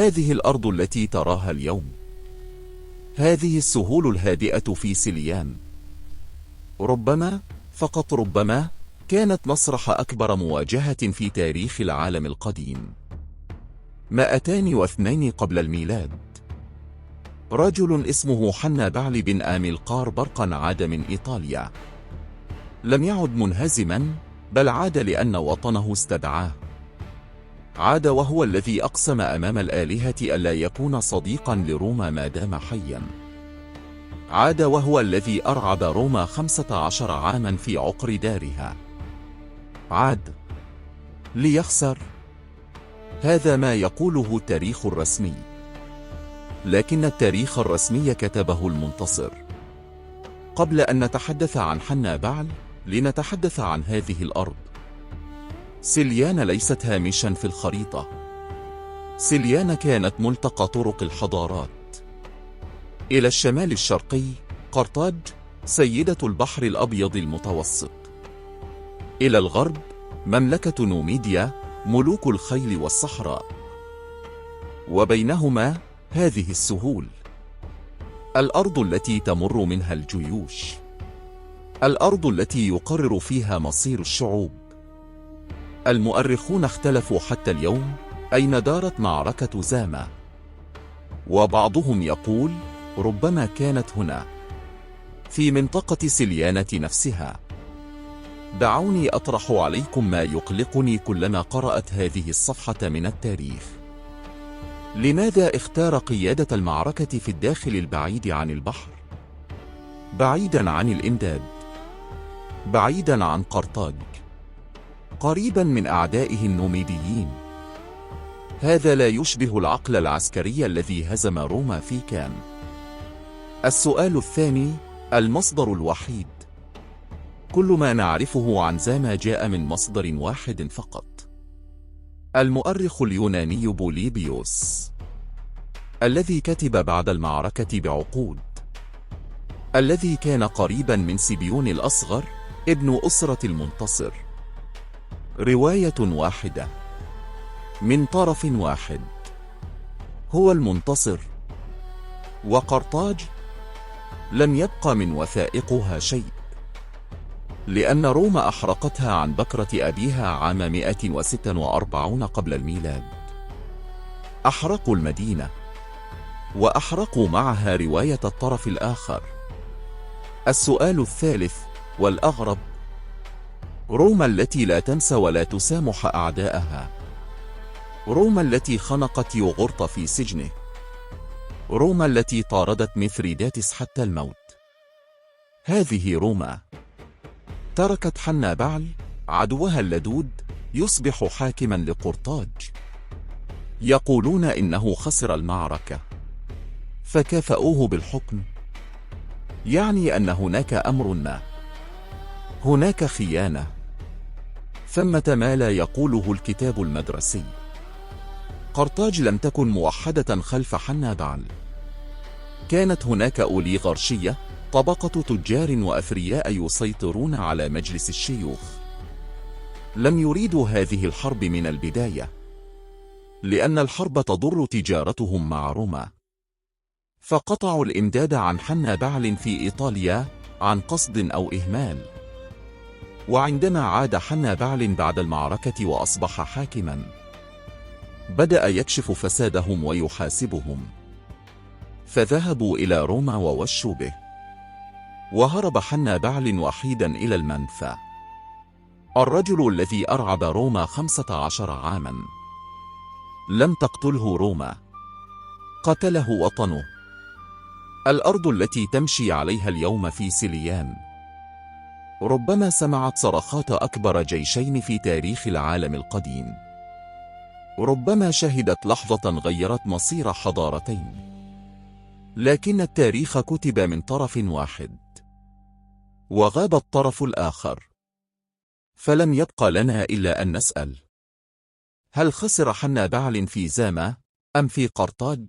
هذه الأرض التي تراها اليوم، هذه السهول الهادئة في سليان، ربما، فقط ربما، كانت مسرح أكبر مواجهة في تاريخ العالم القديم. 202 قبل الميلاد، رجل اسمه حنابال بن آميلقار برقا عاد من إيطاليا. لم يعد منهزما، بل عاد لأن وطنه استدعاه. عاد وهو الذي أقسم أمام الآلهة ألا يكون صديقا لروما ما دام حيا. عاد وهو الذي أرعب روما 15 عاما في عقر دارها. عاد ليخسر. هذا ما يقوله التاريخ الرسمي، لكن التاريخ الرسمي كتبه المنتصر. قبل أن نتحدث عن حنابال، لنتحدث عن هذه الأرض. سليان ليست هامشا في الخريطة. سليان كانت ملتقى طرق الحضارات. إلى الشمال الشرقي قرطاج، سيدة البحر الأبيض المتوسط. إلى الغرب مملكة نوميديا، ملوك الخيل والصحراء. وبينهما هذه السهول، الأرض التي تمر منها الجيوش، الأرض التي يقرر فيها مصير الشعوب. المؤرخون اختلفوا حتى اليوم أين دارت معركة زاما، وبعضهم يقول ربما كانت هنا في منطقة سليانة نفسها. دعوني أطرح عليكم ما يقلقني كلما قرأت هذه الصفحة من التاريخ. لماذا اختار قيادة المعركة في الداخل البعيد عن البحر، بعيدا عن الإمداد، بعيدا عن قرطاج، قريبا من أعدائه النوميديين؟ هذا لا يشبه العقل العسكري الذي هزم روما في كان. السؤال الثاني، المصدر الوحيد. كل ما نعرفه عن زاما جاء من مصدر واحد فقط، المؤرخ اليوناني بوليبيوس، الذي كتب بعد المعركة بعقود، الذي كان قريبا من سيبيون الأصغر ابن أسرة المنتصر. رواية واحدة من طرف واحد، هو المنتصر. وقرطاج لم يبق من وثائقها شيء، لأن روما أحرقتها عن بكرة أبيها عام 146 قبل الميلاد. أحرقوا المدينة، وأحرقوا معها رواية الطرف الآخر. السؤال الثالث والأغرب، روما التي لا تنسى ولا تسامح أعداءها، روما التي خنقت يوغورت في سجنه، روما التي طاردت ميثريداتس حتى الموت. هذه روما تركت حنابال عدوها اللدود يصبح حاكما لقرطاج. يقولون إنه خسر المعركة فكافأوه بالحكم، يعني أن هناك أمر ما، هناك خيانة. ثمة ما لا يقوله الكتاب المدرسي. قرطاج لم تكن موحدة خلف حنابال. كانت هناك أوليغارشية، طبقة تجار وأثرياء يسيطرون على مجلس الشيوخ. لم يريدوا هذه الحرب من البداية، لأن الحرب تضر تجارتهم مع روما. فقطعوا الإمداد عن حنابال في إيطاليا عن قصد أو إهمال. وعندما عاد حنابال بعد المعركة وأصبح حاكما، بدأ يكشف فسادهم ويحاسبهم. فذهبوا إلى روما ووشوا به، وهرب حنابال وحيدا إلى المنفى. الرجل الذي أرعب روما 15 عاما، لم تقتله روما، قتله وطنه. الأرض التي تمشي عليها اليوم في سليان ربما سمعت صرخات أكبر جيشين في تاريخ العالم القديم. ربما شهدت لحظة غيرت مصير حضارتين. لكن التاريخ كتب من طرف واحد، وغاب الطرف الآخر. فلم يبق لنا إلا أن نسأل: هل خسر حنابال في زاما أم في قرطاج؟